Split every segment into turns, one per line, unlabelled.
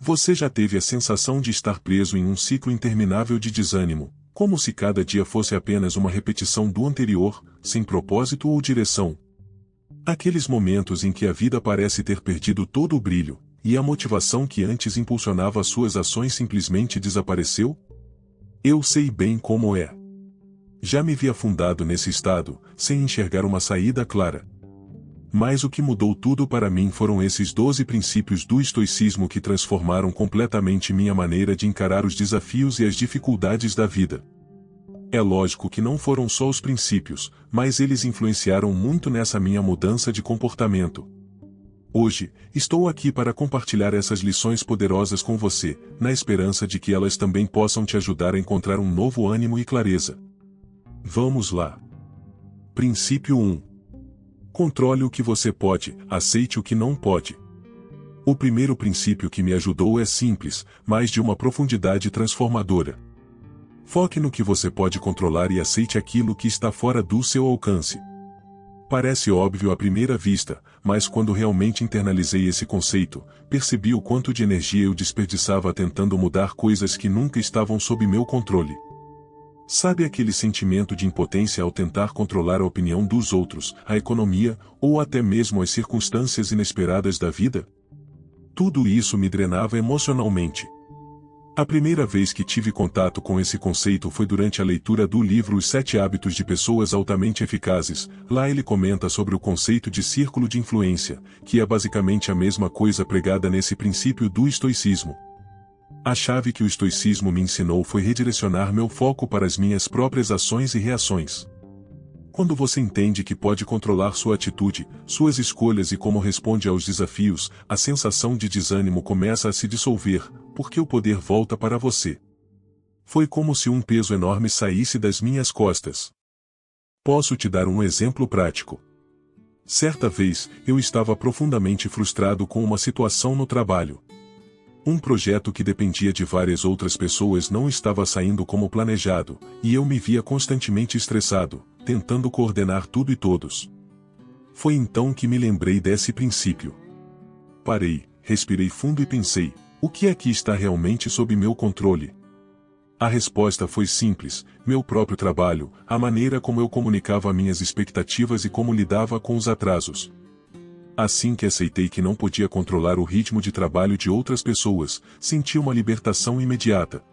Você já teve a sensação de estar preso em um ciclo interminável de desânimo, como se cada dia fosse apenas uma repetição do anterior, sem propósito ou direção? Aqueles momentos em que a vida parece ter perdido todo o brilho, e a motivação que antes impulsionava suas ações simplesmente desapareceu? Eu sei bem como é. Já me vi afundado nesse estado, sem enxergar uma saída clara. Mas o que mudou tudo para mim foram esses 12 princípios do estoicismo que transformaram completamente minha maneira de encarar os desafios e as dificuldades da vida. É lógico que não foram só os princípios, mas eles influenciaram muito nessa minha mudança de comportamento. Hoje, estou aqui para compartilhar essas lições poderosas com você, na esperança de que elas também possam te ajudar a encontrar um novo ânimo e clareza. Vamos lá. Princípio 1. Controle o que você pode, aceite o que não pode. O primeiro princípio que me ajudou é simples, mas de uma profundidade transformadora. Foque no que você pode controlar e aceite aquilo que está fora do seu alcance. Parece óbvio à primeira vista, mas quando realmente internalizei esse conceito, percebi o quanto de energia eu desperdiçava tentando mudar coisas que nunca estavam sob meu controle. Sabe aquele sentimento de impotência ao tentar controlar a opinião dos outros, a economia, ou até mesmo as circunstâncias inesperadas da vida? Tudo isso me drenava emocionalmente. A primeira vez que tive contato com esse conceito foi durante a leitura do livro Os 7 Hábitos de Pessoas Altamente Eficazes. Lá ele comenta sobre o conceito de círculo de influência, que é basicamente a mesma coisa pregada nesse princípio do estoicismo. A chave que o estoicismo me ensinou foi redirecionar meu foco para as minhas próprias ações e reações. Quando você entende que pode controlar sua atitude, suas escolhas e como responde aos desafios, a sensação de desânimo começa a se dissolver, porque o poder volta para você. Foi como se um peso enorme saísse das minhas costas. Posso te dar um exemplo prático. Certa vez, eu estava profundamente frustrado com uma situação no trabalho. Um projeto que dependia de várias outras pessoas não estava saindo como planejado, e eu me via constantemente estressado, tentando coordenar tudo e todos. Foi então que me lembrei desse princípio. Parei, respirei fundo e pensei, o que aqui está realmente sob meu controle? A resposta foi simples, meu próprio trabalho, a maneira como eu comunicava minhas expectativas e como lidava com os atrasos. Assim que aceitei que não podia controlar o ritmo de trabalho de outras pessoas, senti uma libertação imediata.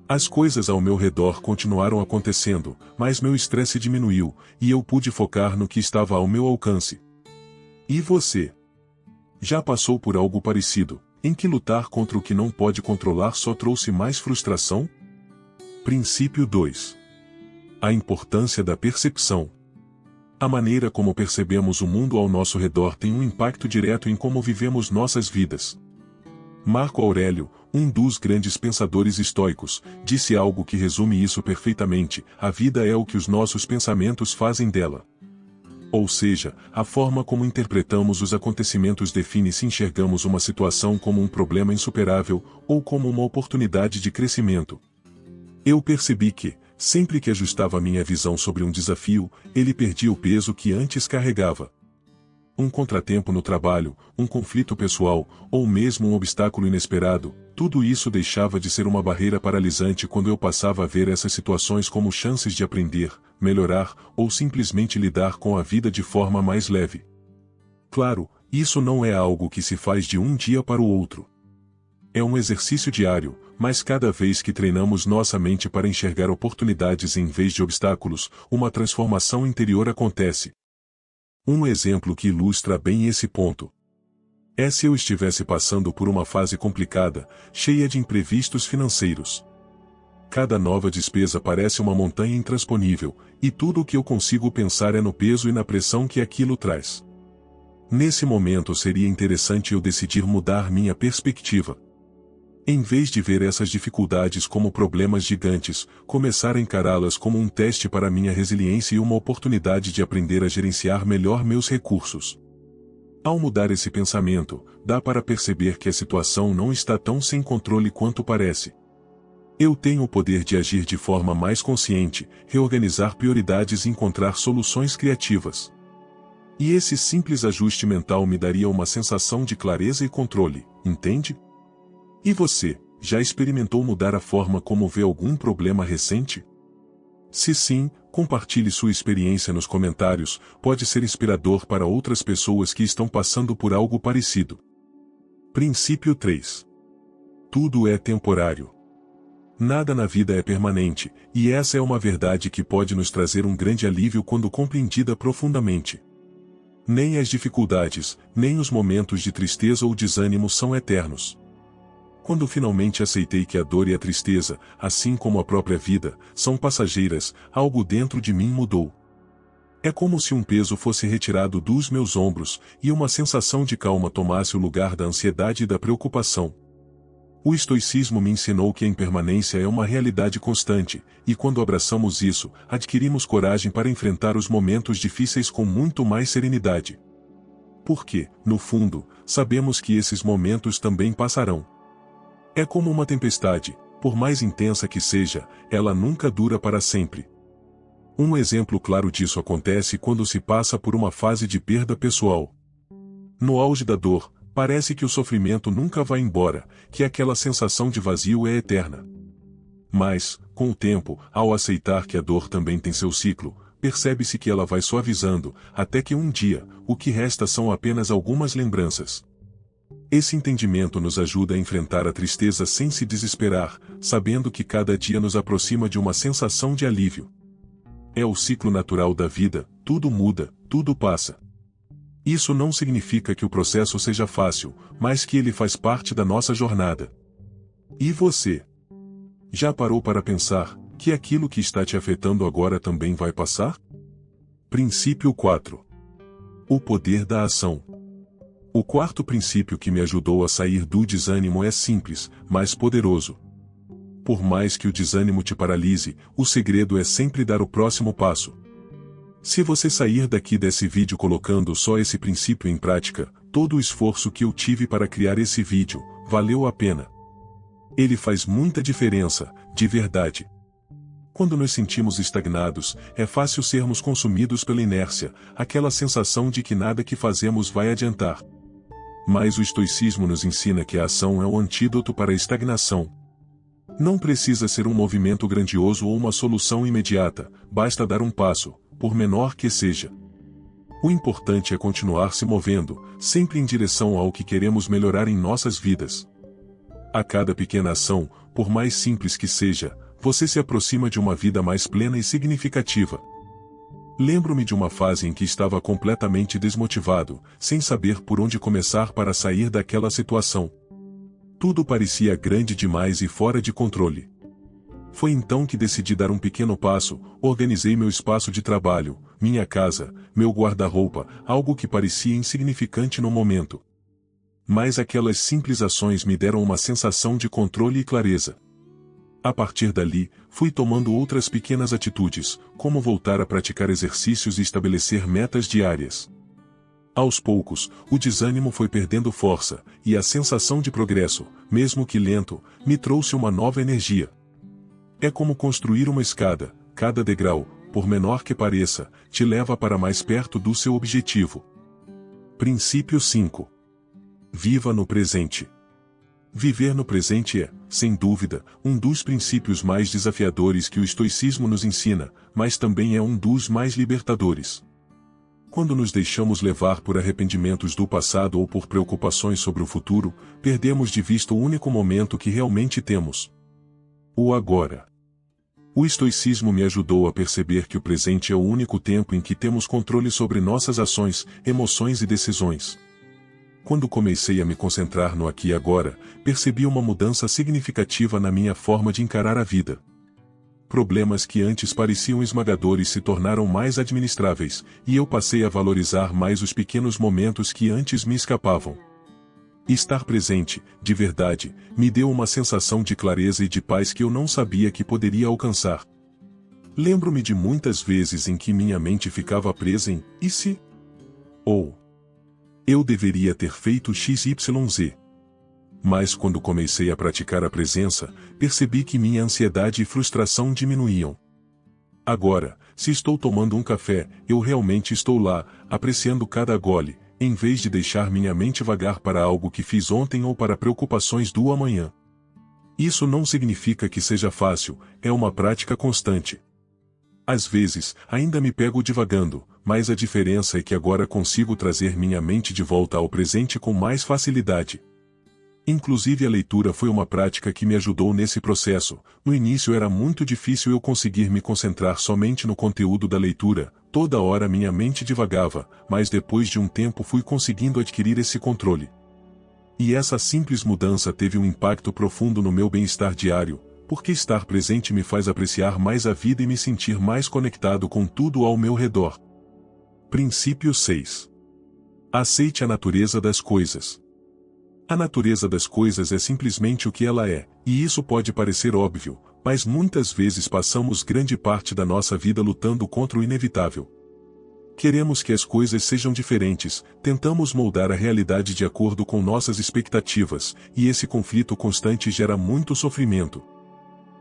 As coisas ao meu redor continuaram acontecendo, mas meu estresse diminuiu, e eu pude focar no que estava ao meu alcance. E você? Já passou por algo parecido, em que lutar contra o que não pode controlar só trouxe mais frustração? Princípio 2. A importância da percepção. A maneira como percebemos o mundo ao nosso redor tem um impacto direto em como vivemos nossas vidas. Marco Aurélio, um dos grandes pensadores estoicos, disse algo que resume isso perfeitamente: a vida é o que os nossos pensamentos fazem dela. Ou seja, a forma como interpretamos os acontecimentos define se enxergamos uma situação como um problema insuperável, ou como uma oportunidade de crescimento. Eu percebi que, sempre que ajustava minha visão sobre um desafio, ele perdia o peso que antes carregava. Um contratempo no trabalho, um conflito pessoal, ou mesmo um obstáculo inesperado, tudo isso deixava de ser uma barreira paralisante quando eu passava a ver essas situações como chances de aprender, melhorar, ou simplesmente lidar com a vida de forma mais leve. Claro, isso não é algo que se faz de um dia para o outro. É um exercício diário, mas cada vez que treinamos nossa mente para enxergar oportunidades em vez de obstáculos, uma transformação interior acontece. Um exemplo que ilustra bem esse ponto é se eu estivesse passando por uma fase complicada, cheia de imprevistos financeiros. Cada nova despesa parece uma montanha intransponível, e tudo o que eu consigo pensar é no peso e na pressão que aquilo traz. Nesse momento seria interessante eu decidir mudar minha perspectiva. Em vez de ver essas dificuldades como problemas gigantes, começar a encará-las como um teste para minha resiliência e uma oportunidade de aprender a gerenciar melhor meus recursos. Ao mudar esse pensamento, dá para perceber que a situação não está tão sem controle quanto parece. Eu tenho o poder de agir de forma mais consciente, reorganizar prioridades e encontrar soluções criativas. E esse simples ajuste mental me daria uma sensação de clareza e controle, entende? E você, já experimentou mudar a forma como vê algum problema recente? Se sim, compartilhe sua experiência nos comentários, pode ser inspirador para outras pessoas que estão passando por algo parecido. Princípio 3. Tudo é temporário. Nada na vida é permanente, e essa é uma verdade que pode nos trazer um grande alívio quando compreendida profundamente. Nem as dificuldades, nem os momentos de tristeza ou desânimo são eternos. Quando finalmente aceitei que a dor e a tristeza, assim como a própria vida, são passageiras, algo dentro de mim mudou. É como se um peso fosse retirado dos meus ombros, e uma sensação de calma tomasse o lugar da ansiedade e da preocupação. O estoicismo me ensinou que a impermanência é uma realidade constante, e quando abraçamos isso, adquirimos coragem para enfrentar os momentos difíceis com muito mais serenidade. Porque, no fundo, sabemos que esses momentos também passarão. É como uma tempestade, por mais intensa que seja, ela nunca dura para sempre. Um exemplo claro disso acontece quando se passa por uma fase de perda pessoal. No auge da dor, parece que o sofrimento nunca vai embora, que aquela sensação de vazio é eterna. Mas, com o tempo, ao aceitar que a dor também tem seu ciclo, percebe-se que ela vai suavizando, até que um dia, o que resta são apenas algumas lembranças. Esse entendimento nos ajuda a enfrentar a tristeza sem se desesperar, sabendo que cada dia nos aproxima de uma sensação de alívio. É o ciclo natural da vida, tudo muda, tudo passa. Isso não significa que o processo seja fácil, mas que ele faz parte da nossa jornada. E você? Já parou para pensar que aquilo que está te afetando agora também vai passar? Princípio 4. O poder da ação. O quarto princípio que me ajudou a sair do desânimo é simples, mas poderoso. Por mais que o desânimo te paralise, o segredo é sempre dar o próximo passo. Se você sair daqui desse vídeo colocando só esse princípio em prática, todo o esforço que eu tive para criar esse vídeo, valeu a pena. Ele faz muita diferença, de verdade. Quando nos sentimos estagnados, é fácil sermos consumidos pela inércia, aquela sensação de que nada que fazemos vai adiantar. Mas o estoicismo nos ensina que a ação é o antídoto para a estagnação. Não precisa ser um movimento grandioso ou uma solução imediata, basta dar um passo, por menor que seja. O importante é continuar se movendo, sempre em direção ao que queremos melhorar em nossas vidas. A cada pequena ação, por mais simples que seja, você se aproxima de uma vida mais plena e significativa. Lembro-me de uma fase em que estava completamente desmotivado, sem saber por onde começar para sair daquela situação. Tudo parecia grande demais e fora de controle. Foi então que decidi dar um pequeno passo, organizei meu espaço de trabalho, minha casa, meu guarda-roupa, algo que parecia insignificante no momento. Mas aquelas simples ações me deram uma sensação de controle e clareza. A partir dali, fui tomando outras pequenas atitudes, como voltar a praticar exercícios e estabelecer metas diárias. Aos poucos, o desânimo foi perdendo força, e a sensação de progresso, mesmo que lento, me trouxe uma nova energia. É como construir uma escada, cada degrau, por menor que pareça, te leva para mais perto do seu objetivo. Princípio 5. Viva no presente. Viver no presente é, sem dúvida, um dos princípios mais desafiadores que o estoicismo nos ensina, mas também é um dos mais libertadores. Quando nos deixamos levar por arrependimentos do passado ou por preocupações sobre o futuro, perdemos de vista o único momento que realmente temos: o agora. O estoicismo me ajudou a perceber que o presente é o único tempo em que temos controle sobre nossas ações, emoções e decisões. Quando comecei a me concentrar no aqui e agora, percebi uma mudança significativa na minha forma de encarar a vida. Problemas que antes pareciam esmagadores se tornaram mais administráveis, e eu passei a valorizar mais os pequenos momentos que antes me escapavam. Estar presente, de verdade, me deu uma sensação de clareza e de paz que eu não sabia que poderia alcançar. Lembro-me de muitas vezes em que minha mente ficava presa em "e se?" ou "eu deveria ter feito XYZ." Mas quando comecei a praticar a presença, percebi que minha ansiedade e frustração diminuíam. Agora, se estou tomando um café, eu realmente estou lá, apreciando cada gole, em vez de deixar minha mente vagar para algo que fiz ontem ou para preocupações do amanhã. Isso não significa que seja fácil, é uma prática constante. Às vezes, ainda me pego divagando, mas a diferença é que agora consigo trazer minha mente de volta ao presente com mais facilidade. Inclusive a leitura foi uma prática que me ajudou nesse processo. No início era muito difícil eu conseguir me concentrar somente no conteúdo da leitura, toda hora minha mente divagava, mas depois de um tempo fui conseguindo adquirir esse controle. E essa simples mudança teve um impacto profundo no meu bem-estar diário, porque estar presente me faz apreciar mais a vida e me sentir mais conectado com tudo ao meu redor. Princípio 6. Aceite a natureza das coisas. A natureza das coisas é simplesmente o que ela é, e isso pode parecer óbvio, mas muitas vezes passamos grande parte da nossa vida lutando contra o inevitável. Queremos que as coisas sejam diferentes, tentamos moldar a realidade de acordo com nossas expectativas, e esse conflito constante gera muito sofrimento.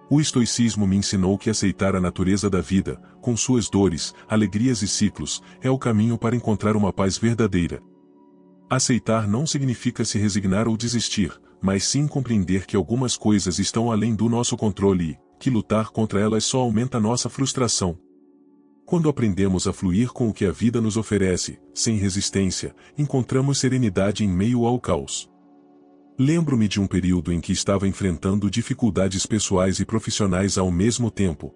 O estoicismo me ensinou que aceitar a natureza da vida, com suas dores, alegrias e ciclos, é o caminho para encontrar uma paz verdadeira. Aceitar não significa se resignar ou desistir, mas sim compreender que algumas coisas estão além do nosso controle e que lutar contra elas só aumenta nossa frustração. Quando aprendemos a fluir com o que a vida nos oferece, sem resistência, encontramos serenidade em meio ao caos. Lembro-me de um período em que estava enfrentando dificuldades pessoais e profissionais ao mesmo tempo.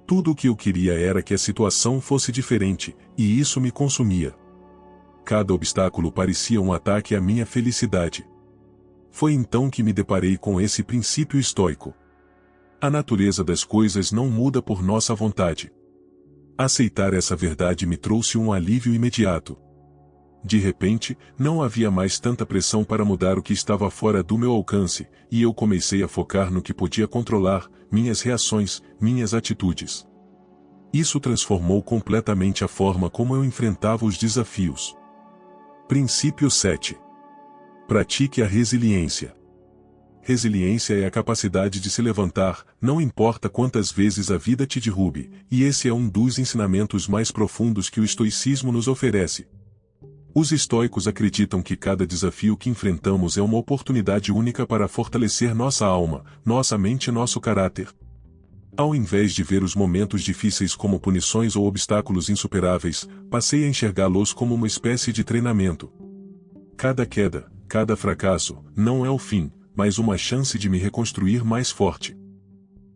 Tudo o que eu queria era que a situação fosse diferente, e isso me consumia. Cada obstáculo parecia um ataque à minha felicidade. Foi então que me deparei com esse princípio estoico. A natureza das coisas não muda por nossa vontade. Aceitar essa verdade me trouxe um alívio imediato. De repente, não havia mais tanta pressão para mudar o que estava fora do meu alcance, e eu comecei a focar no que podia controlar, minhas reações, minhas atitudes. Isso transformou completamente a forma como eu enfrentava os desafios. Princípio 7. Pratique a resiliência. Resiliência é a capacidade de se levantar, não importa quantas vezes a vida te derrube, e esse é um dos ensinamentos mais profundos que o estoicismo nos oferece. Os estoicos acreditam que cada desafio que enfrentamos é uma oportunidade única para fortalecer nossa alma, nossa mente e nosso caráter. Ao invés de ver os momentos difíceis como punições ou obstáculos insuperáveis, passei a enxergá-los como uma espécie de treinamento. Cada queda, cada fracasso, não é o fim, mas uma chance de me reconstruir mais forte.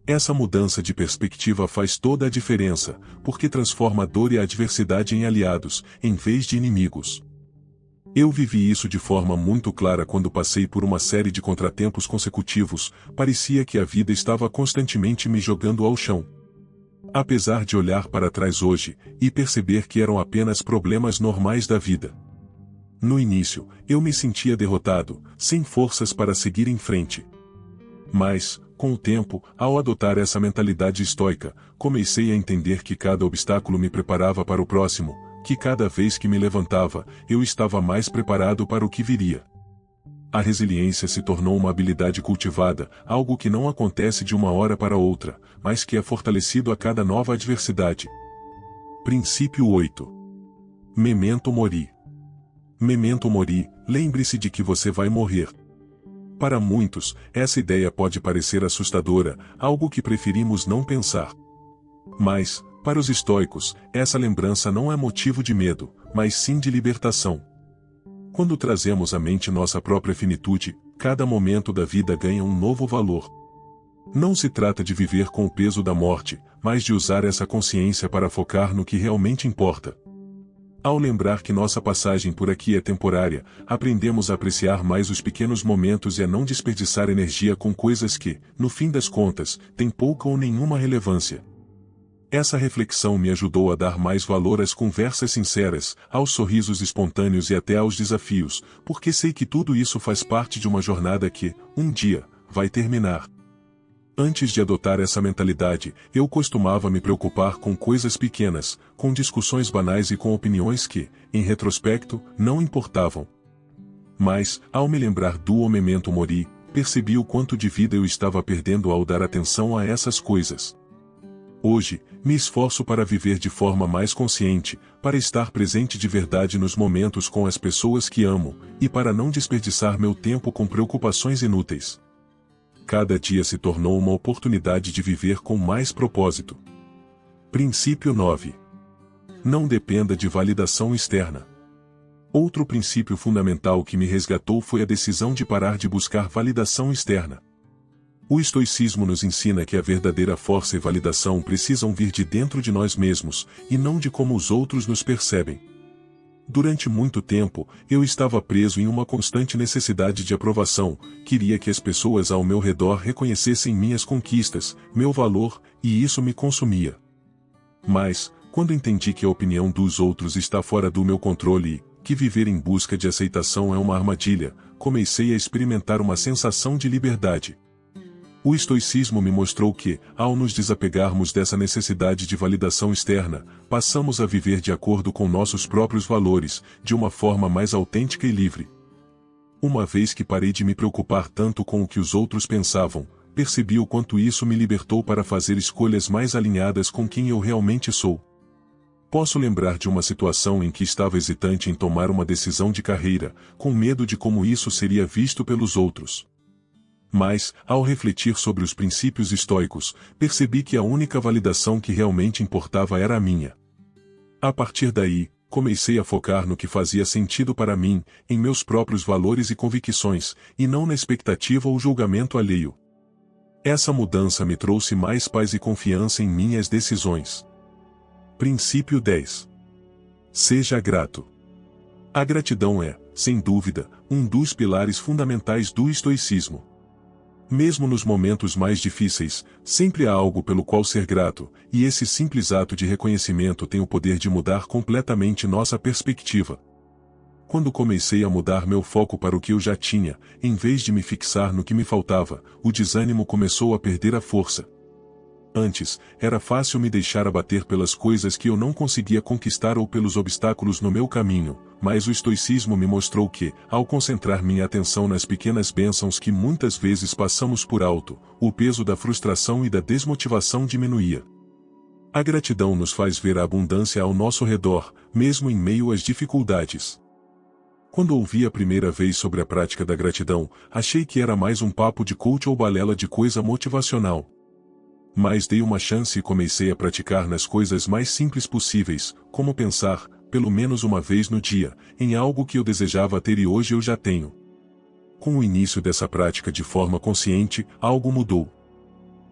Essa mudança de perspectiva faz toda a diferença, porque transforma a dor e a adversidade em aliados, em vez de inimigos. Eu vivi isso de forma muito clara quando passei por uma série de contratempos consecutivos, parecia que a vida estava constantemente me jogando ao chão. Apesar de olhar para trás hoje, e perceber que eram apenas problemas normais da vida. No início, eu me sentia derrotado, sem forças para seguir em frente. Mas, com o tempo, ao adotar essa mentalidade estoica, comecei a entender que cada obstáculo me preparava para o próximo, que cada vez que me levantava, eu estava mais preparado para o que viria. A resiliência se tornou uma habilidade cultivada, algo que não acontece de uma hora para outra, mas que é fortalecido a cada nova adversidade. Princípio 8. Memento mori. Memento mori, lembre-se de que você vai morrer. Para muitos, essa ideia pode parecer assustadora, algo que preferimos não pensar. Mas, para os estoicos, essa lembrança não é motivo de medo, mas sim de libertação. Quando trazemos à mente nossa própria finitude, cada momento da vida ganha um novo valor. Não se trata de viver com o peso da morte, mas de usar essa consciência para focar no que realmente importa. Ao lembrar que nossa passagem por aqui é temporária, aprendemos a apreciar mais os pequenos momentos e a não desperdiçar energia com coisas que, no fim das contas, têm pouca ou nenhuma relevância. Essa reflexão me ajudou a dar mais valor às conversas sinceras, aos sorrisos espontâneos e até aos desafios, porque sei que tudo isso faz parte de uma jornada que, um dia, vai terminar. Antes de adotar essa mentalidade, eu costumava me preocupar com coisas pequenas, com discussões banais e com opiniões que, em retrospecto, não importavam. Mas, ao me lembrar do memento mori, percebi o quanto de vida eu estava perdendo ao dar atenção a essas coisas. Hoje, me esforço para viver de forma mais consciente, para estar presente de verdade nos momentos com as pessoas que amo, e para não desperdiçar meu tempo com preocupações inúteis. Cada dia se tornou uma oportunidade de viver com mais propósito. Princípio 9. Não dependa de validação externa. Outro princípio fundamental que me resgatou foi a decisão de parar de buscar validação externa. O estoicismo nos ensina que a verdadeira força e validação precisam vir de dentro de nós mesmos, e não de como os outros nos percebem. Durante muito tempo, eu estava preso em uma constante necessidade de aprovação, queria que as pessoas ao meu redor reconhecessem minhas conquistas, meu valor, e isso me consumia. Mas, quando entendi que a opinião dos outros está fora do meu controle e que viver em busca de aceitação é uma armadilha, comecei a experimentar uma sensação de liberdade. O estoicismo me mostrou que, ao nos desapegarmos dessa necessidade de validação externa, passamos a viver de acordo com nossos próprios valores, de uma forma mais autêntica e livre. Uma vez que parei de me preocupar tanto com o que os outros pensavam, percebi o quanto isso me libertou para fazer escolhas mais alinhadas com quem eu realmente sou. Posso lembrar de uma situação em que estava hesitante em tomar uma decisão de carreira, com medo de como isso seria visto pelos outros. Mas, ao refletir sobre os princípios estoicos, percebi que a única validação que realmente importava era a minha. A partir daí, comecei a focar no que fazia sentido para mim, em meus próprios valores e convicções, e não na expectativa ou julgamento alheio. Essa mudança me trouxe mais paz e confiança em minhas decisões. Princípio 10. Seja grato. A gratidão é, sem dúvida, um dos pilares fundamentais do estoicismo. Mesmo nos momentos mais difíceis, sempre há algo pelo qual ser grato, e esse simples ato de reconhecimento tem o poder de mudar completamente nossa perspectiva. Quando comecei a mudar meu foco para o que eu já tinha, em vez de me fixar no que me faltava, o desânimo começou a perder a força. Antes, era fácil me deixar abater pelas coisas que eu não conseguia conquistar ou pelos obstáculos no meu caminho, mas o estoicismo me mostrou que, ao concentrar minha atenção nas pequenas bênçãos que muitas vezes passamos por alto, o peso da frustração e da desmotivação diminuía. A gratidão nos faz ver a abundância ao nosso redor, mesmo em meio às dificuldades. Quando ouvi a primeira vez sobre a prática da gratidão, achei que era mais um papo de coach ou balela de coisa motivacional. Mas dei uma chance e comecei a praticar nas coisas mais simples possíveis, como pensar, pelo menos uma vez no dia, em algo que eu desejava ter e hoje eu já tenho. Com o início dessa prática de forma consciente, algo mudou.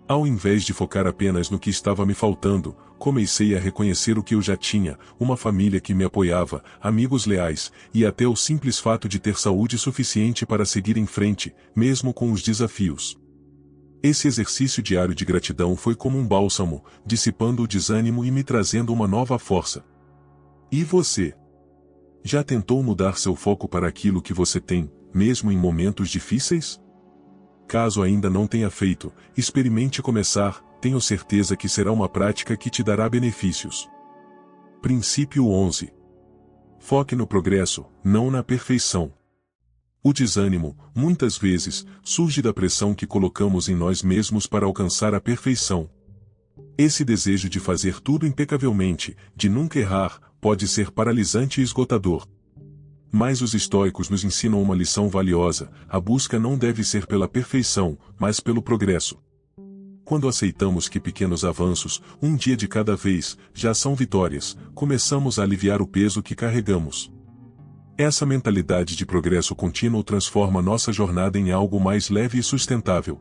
Ao invés de focar apenas no que estava me faltando, comecei a reconhecer o que eu já tinha, uma família que me apoiava, amigos leais, e até o simples fato de ter saúde suficiente para seguir em frente, mesmo com os desafios. Esse exercício diário de gratidão foi como um bálsamo, dissipando o desânimo e me trazendo uma nova força. E você? Já tentou mudar seu foco para aquilo que você tem, mesmo em momentos difíceis? Caso ainda não tenha feito, experimente começar, tenho certeza que será uma prática que te dará benefícios. Princípio 11. Foque no progresso, não na perfeição. O desânimo, muitas vezes, surge da pressão que colocamos em nós mesmos para alcançar a perfeição. Esse desejo de fazer tudo impecavelmente, de nunca errar, pode ser paralisante e esgotador. Mas os estoicos nos ensinam uma lição valiosa: a busca não deve ser pela perfeição, mas pelo progresso. Quando aceitamos que pequenos avanços, um dia de cada vez, já são vitórias, começamos a aliviar o peso que carregamos. Essa mentalidade de progresso contínuo transforma nossa jornada em algo mais leve e sustentável.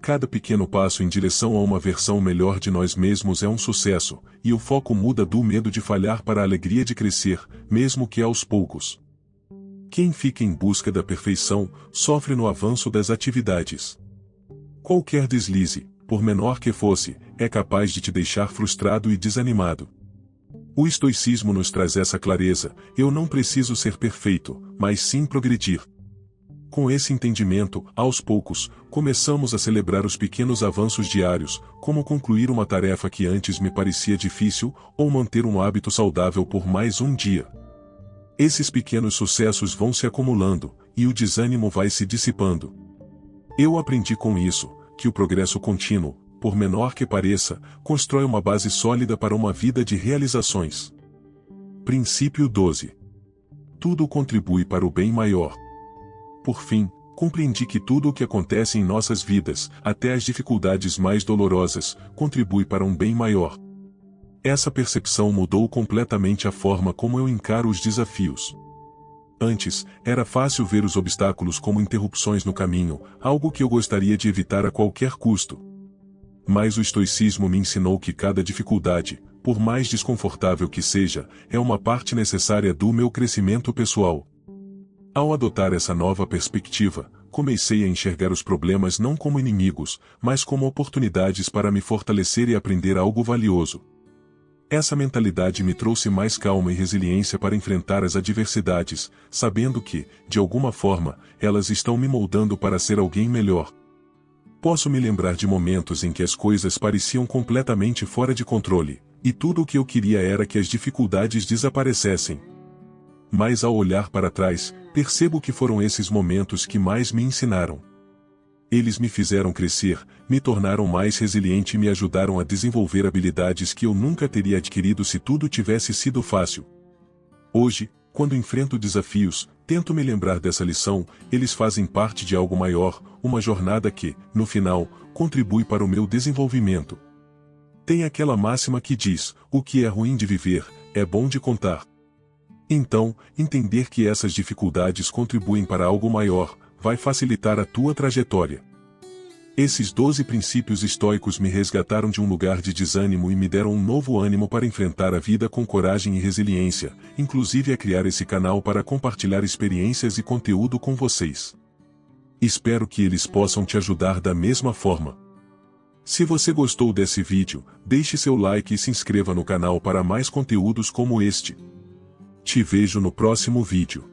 Cada pequeno passo em direção a uma versão melhor de nós mesmos é um sucesso, e o foco muda do medo de falhar para a alegria de crescer, mesmo que aos poucos. Quem fica em busca da perfeição, sofre no avanço das atividades. Qualquer deslize, por menor que fosse, é capaz de te deixar frustrado e desanimado. O estoicismo nos traz essa clareza: eu não preciso ser perfeito, mas sim progredir. Com esse entendimento, aos poucos, começamos a celebrar os pequenos avanços diários, como concluir uma tarefa que antes me parecia difícil, ou manter um hábito saudável por mais um dia. Esses pequenos sucessos vão se acumulando, e o desânimo vai se dissipando. Eu aprendi com isso, que o progresso contínuo, por menor que pareça, constrói uma base sólida para uma vida de realizações. Princípio 12. Tudo contribui para o bem maior. Por fim, compreendi que tudo o que acontece em nossas vidas, até as dificuldades mais dolorosas, contribui para um bem maior. Essa percepção mudou completamente a forma como eu encaro os desafios. Antes, era fácil ver os obstáculos como interrupções no caminho, algo que eu gostaria de evitar a qualquer custo. Mas o estoicismo me ensinou que cada dificuldade, por mais desconfortável que seja, é uma parte necessária do meu crescimento pessoal. Ao adotar essa nova perspectiva, comecei a enxergar os problemas não como inimigos, mas como oportunidades para me fortalecer e aprender algo valioso. Essa mentalidade me trouxe mais calma e resiliência para enfrentar as adversidades, sabendo que, de alguma forma, elas estão me moldando para ser alguém melhor. Posso me lembrar de momentos em que as coisas pareciam completamente fora de controle, e tudo o que eu queria era que as dificuldades desaparecessem. Mas ao olhar para trás, percebo que foram esses momentos que mais me ensinaram. Eles me fizeram crescer, me tornaram mais resiliente e me ajudaram a desenvolver habilidades que eu nunca teria adquirido se tudo tivesse sido fácil. Hoje, quando enfrento desafios, tento me lembrar dessa lição, eles fazem parte de algo maior, uma jornada que, no final, contribui para o meu desenvolvimento. Tem aquela máxima que diz: o que é ruim de viver, é bom de contar. Então, entender que essas dificuldades contribuem para algo maior, vai facilitar a tua trajetória. Esses 12 princípios estoicos me resgataram de um lugar de desânimo e me deram um novo ânimo para enfrentar a vida com coragem e resiliência, inclusive a criar esse canal para compartilhar experiências e conteúdo com vocês. Espero que eles possam te ajudar da mesma forma. Se você gostou desse vídeo, deixe seu like e se inscreva no canal para mais conteúdos como este. Te vejo no próximo vídeo.